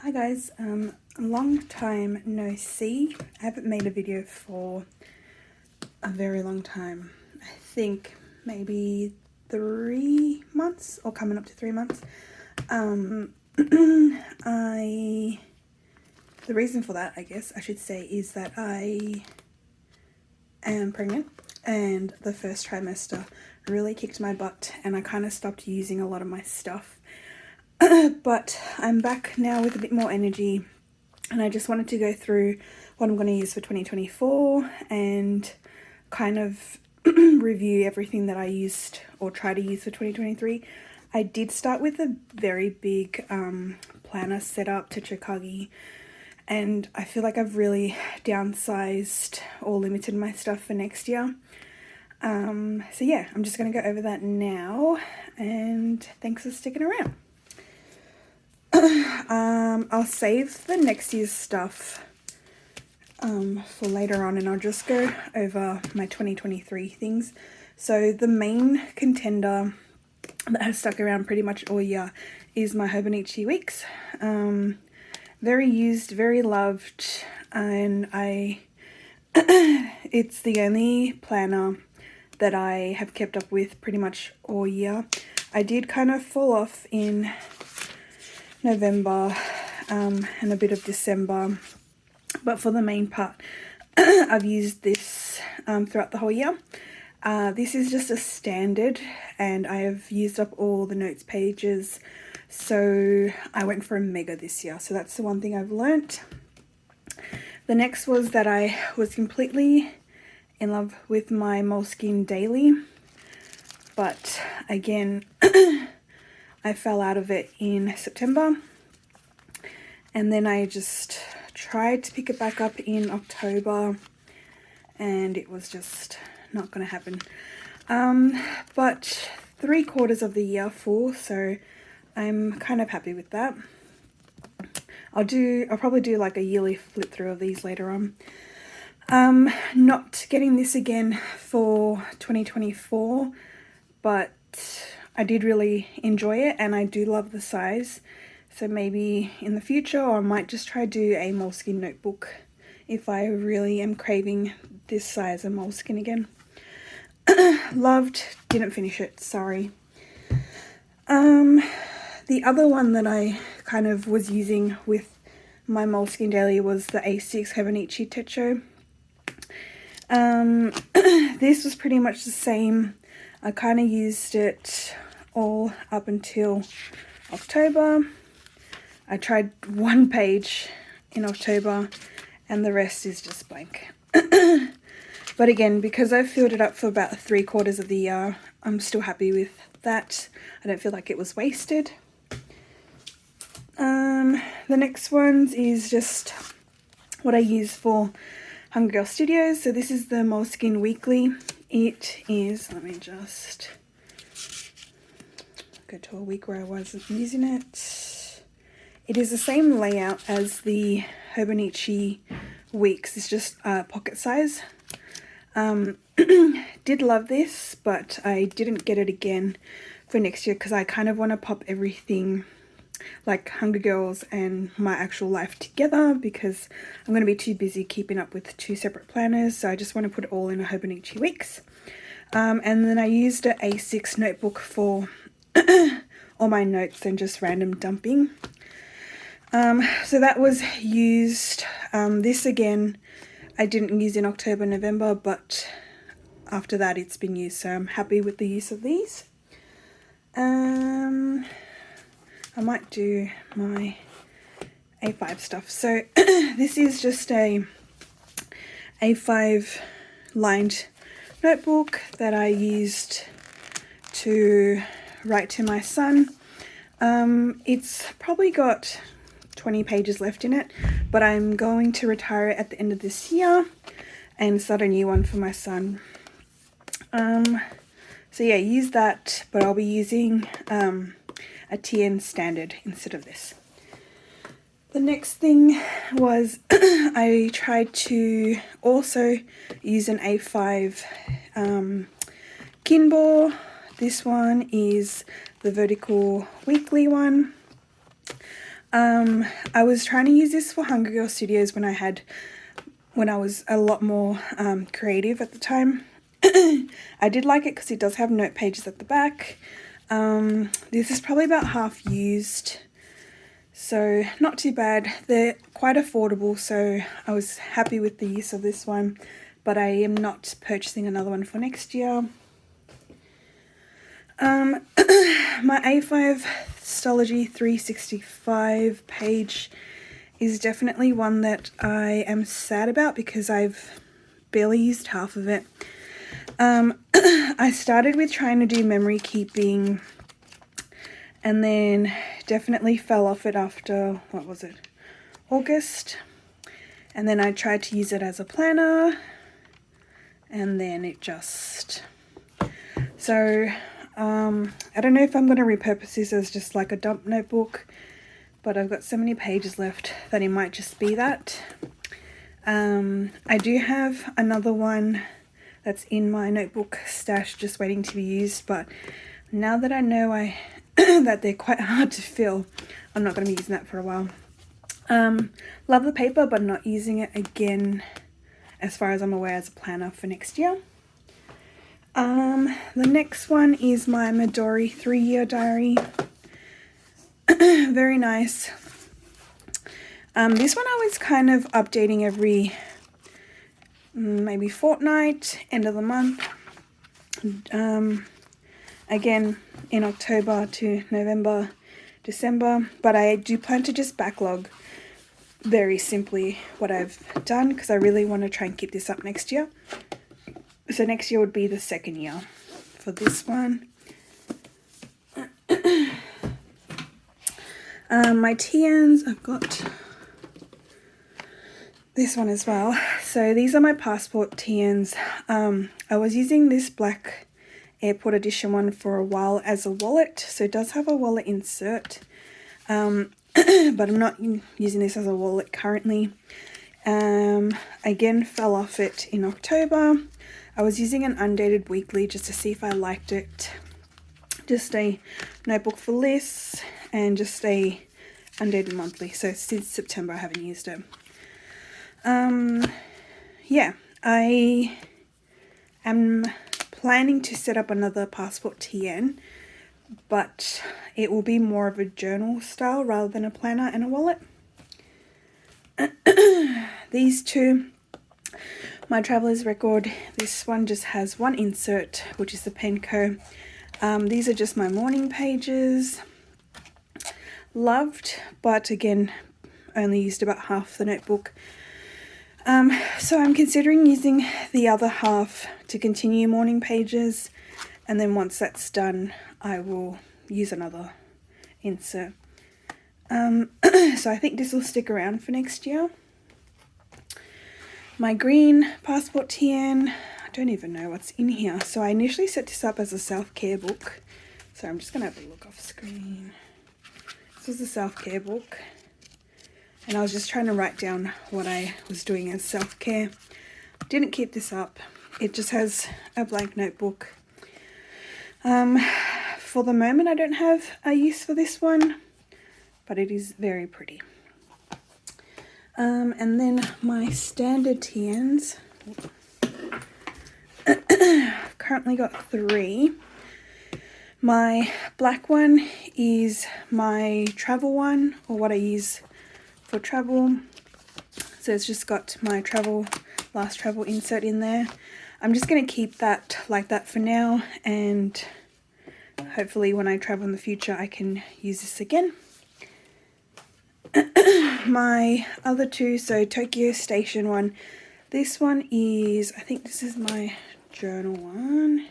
Hi guys, long time no see. I haven't made a video for a very long time. I think maybe 3 months or coming up to 3 months. The reason for that, I guess I should say, is that I am pregnant and the first trimester really kicked my butt and I kind of stopped using a lot of my stuff. But I'm back now with a bit more energy and I just wanted to go through what I'm going to use for 2024 and kind of review everything that I used or try to use for 2023. I did start with a very big planner setup, techo kaigi, and I feel like I've really downsized or limited my stuff for next year. So yeah, I'm just going to go over that now and thanks for sticking around. I'll save the next year's stuff for later on and I'll just go over my 2023 things. So the main contender that has stuck around pretty much all year is my Hobonichi Weeks. Very used, very loved, and it's the only planner that I have kept up with pretty much all year. I did kind of fall off in November and a bit of December, but for the main part I've used this throughout the whole year. This is just a standard and I have used up all the notes pages, so I went for a mega this year, so that's the one thing I've learnt. The next was that I was completely in love with my Moleskine Daily, but again I fell out of it in September and then I just tried to pick it back up in October and it was just not going to happen. But 3/4 of the year full, so I'm kind of happy with that. I'll probably do like a yearly flip through of these later on. Not getting this again for 2024, but I did really enjoy it and I do love the size, so maybe in the future, or I might just try to do a Moleskine notebook if I really am craving this size of Moleskine again. Loved, didn't finish it, sorry. The other one that I kind of was using with my Moleskine Daily was the A6 Hobonichi Techo. This was pretty much the same. I kind of used it all up until October. I tried one page in October and the rest is just blank. But again, because I've filled it up for about 3/4 of the year, I'm still happy with that. I don't feel like it was wasted. The next ones is just what I use for Hunger Girl Studios. So this is the Moleskine Weekly. It is, let me just go to a week where I wasn't using it. It is the same layout as the Hobonichi Weeks. It's just pocket size. Did love this, but I didn't get it again for next year because I kind of want to pop everything like Hunger Girls and my actual life together because I'm going to be too busy keeping up with 2 separate planners, so I just want to put it all in a Hobonichi Weeks. And then I used an A6 notebook for all my notes and just random dumping. So that was used. This again I didn't use in October, November, but after that it's been used, so I'm happy with the use of these. I might do my A5 stuff. So this is just a A5 lined notebook that I used to write to my son. It's probably got 20 pages left in it, but I'm going to retire it at the end of this year and start a new one for my son. So yeah, use that, but I'll be using a TN standard instead of this. The next thing was I tried to also use an A5 Kinbo. This one is the Vertical Weekly one. I was trying to use this for Hunger Girl Studios when I was a lot more creative at the time. I did like it because it does have note pages at the back. This is probably about half used, so not too bad. They're quite affordable, so I was happy with the use of this one, but I am not purchasing another one for next year. My A5 Stology 365 page is definitely one that I am sad about because I've barely used half of it. I started with trying to do memory keeping and then definitely fell off it after, what was it, August. And then I tried to use it as a planner and then it just... So I don't know if I'm going to repurpose this as just like a dump notebook, but I've got so many pages left that it might just be that. I do have another one that's in my notebook stash just waiting to be used, but now that I know that they're quite hard to fill, I'm not going to be using that for a while. Love the paper, but not using it again as far as I'm aware as a planner for next year. The next one is my Midori 3-year diary. Very nice. This one I was kind of updating every maybe fortnight, end of the month. Again in October to November, December, but I do plan to just backlog very simply what I've done because I really want to try and keep this up next year. So next year would be the second year for this one. My TNs, I've got this one as well. So these are my passport TNs. I was using this black airport edition one for a while as a wallet. So it does have a wallet insert. But I'm not using this as a wallet currently. Again, fell off it in October. I was using an undated weekly just to see if I liked it. Just a notebook for lists and just a undated monthly. So since September I haven't used it. Yeah, I am planning to set up another passport TN, but it will be more of a journal style rather than a planner and a wallet. These two, my traveler's record, this one just has one insert, which is the Penco. These are just my morning pages. Loved, but again, only used about half the notebook. So I'm considering using the other half to continue morning pages, and then once that's done, I will use another insert. So I think this will stick around for next year. My green passport TN, I don't even know what's in here. So I initially set this up as a self-care book. So I'm just going to have a look off screen. This was a self-care book. And I was just trying to write down what I was doing as self-care. Didn't keep this up. It just has a blank notebook. For the moment, I don't have a use for this one, but it is very pretty. And then my standard TNs. I've currently got 3. My black one is my travel one, or what I use for travel. So it's just got my last travel insert in there. I'm just going to keep that like that for now, and hopefully when I travel in the future I can use this again. My other two, so Tokyo Station one, this one is, I think this is my journal one.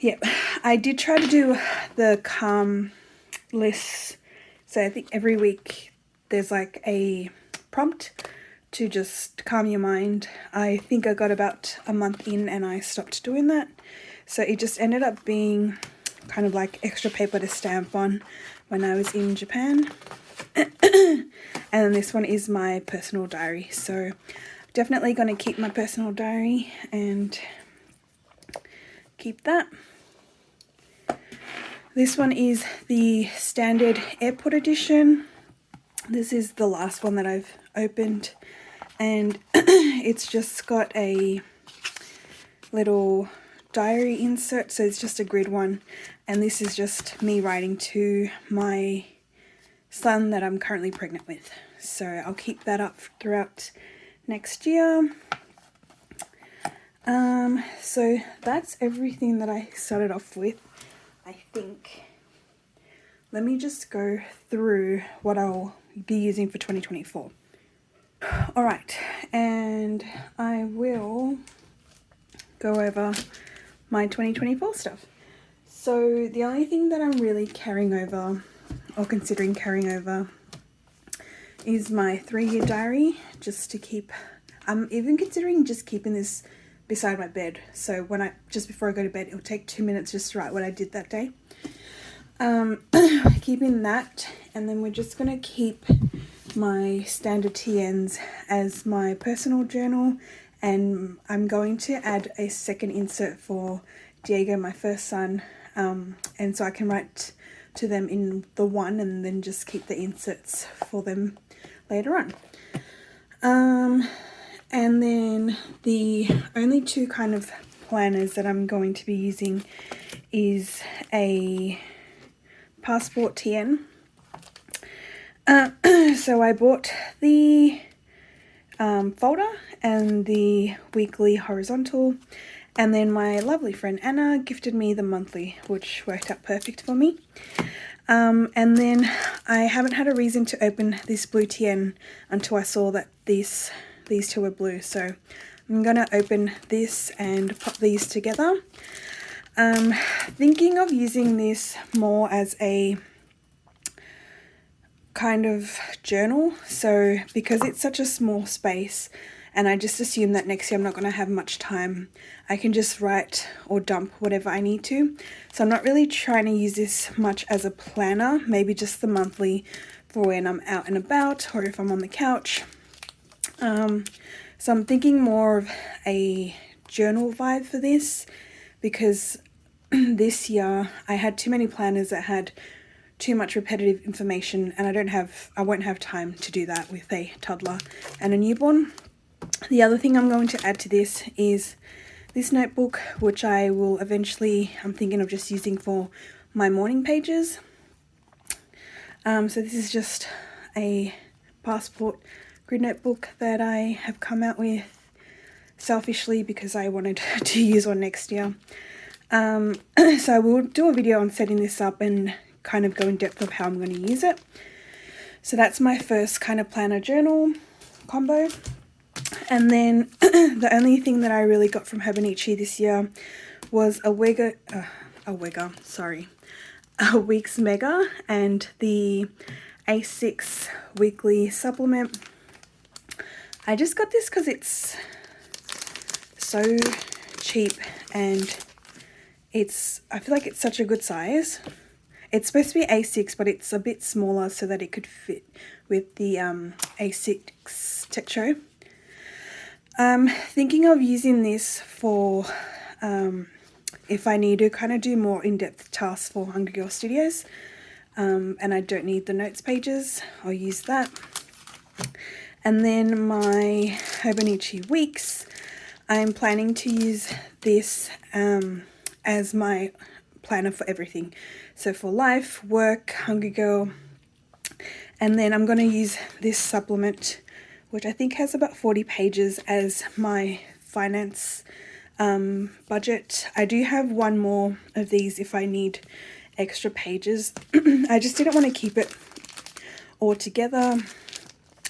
Yep, I did try to do the calm lists, so I think every week there's like a prompt to just calm your mind. I think I got about a month in and I stopped doing that, so it just ended up being kind of like extra paper to stamp on when I was in Japan. And then this one is my personal diary, so definitely going to keep my personal diary and keep that. This one is the standard airport edition. This is the last one that I've opened, and it's just got a little diary insert, so it's just a grid one, and this is just me writing to my son that I'm currently pregnant with. So I'll keep that up throughout next year. So that's everything that I started off with, I think. Let me just go through what I'll be using for 2024. Alright, and I will go over my 2024 stuff. So the only thing that I'm really carrying over, or considering carrying over, is my 3-year diary, just to keep. I'm even considering just keeping this beside my bed, so when just before I go to bed, it'll take 2 minutes just to write what I did that day. Keeping that, and then we're just gonna keep my standard TNs as my personal journal, and I'm going to add a second insert for Diego, my first son, and so I can write to them in the one and then just keep the inserts for them later on. And then the only two kind of planners that I'm going to be using is a passport TN. So I bought the folder and the weekly horizontal, and then my lovely friend Anna gifted me the monthly, which worked out perfect for me. And then I haven't had a reason to open this blue TN until I saw that these two were blue, so I'm gonna open this and pop these together. Thinking of using this more as a kind of journal, so because it's such a small space and I just assume that next year I'm not going to have much time, I can just write or dump whatever I need to. So I'm not really trying to use this much as a planner, maybe just the monthly for when I'm out and about or if I'm on the couch. So I'm thinking more of a journal vibe for this, because this year I had too many planners that had too much repetitive information, and I won't have time to do that with a toddler and a newborn. The other thing I'm going to add to this is this notebook, which I will eventually, I'm thinking of just using for my morning pages. So this is just a passport grid notebook that I have come out with selfishly because I wanted to use one next year. So I will do a video on setting this up and kind of go in depth of how I'm going to use it. So that's my first kind of planner journal combo. And then the only thing that I really got from Hobonichi this year was a Weeks Mega and the A6 weekly supplement. I just got this because it's so cheap and I feel like it's such a good size. It's supposed to be A6, but it's a bit smaller so that it could fit with the A6 techo. Thinking of using this for if I need to kind of do more in-depth tasks for Hungry Girl Studios, and I don't need the notes pages, I'll use that. And then my Hobonichi Weeks, I'm planning to use this as my planner for everything. So for life, work, Hungry Girl, and then I'm going to use this supplement, which I think has about 40 pages, as my finance budget. I do have one more of these if I need extra pages. I just didn't want to keep it all together.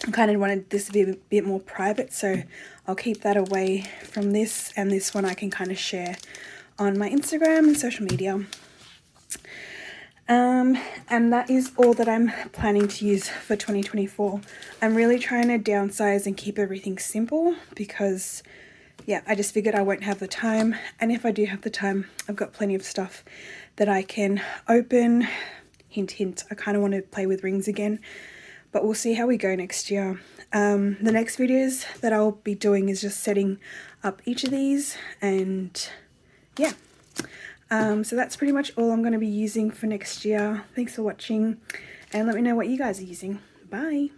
I kind of wanted this to be a bit more private, so I'll keep that away from this, and this one I can kind of share on my Instagram and social media. And that is all that I'm planning to use for 2024. I'm really trying to downsize and keep everything simple because, yeah, I just figured I won't have the time. And if I do have the time, I've got plenty of stuff that I can open. Hint, hint, I kind of want to play with rings again, but we'll see how we go next year. The next videos that I'll be doing is just setting up each of these, and yeah. So that's pretty much all I'm going to be using for next year. Thanks for watching, and let me know what you guys are using. Bye!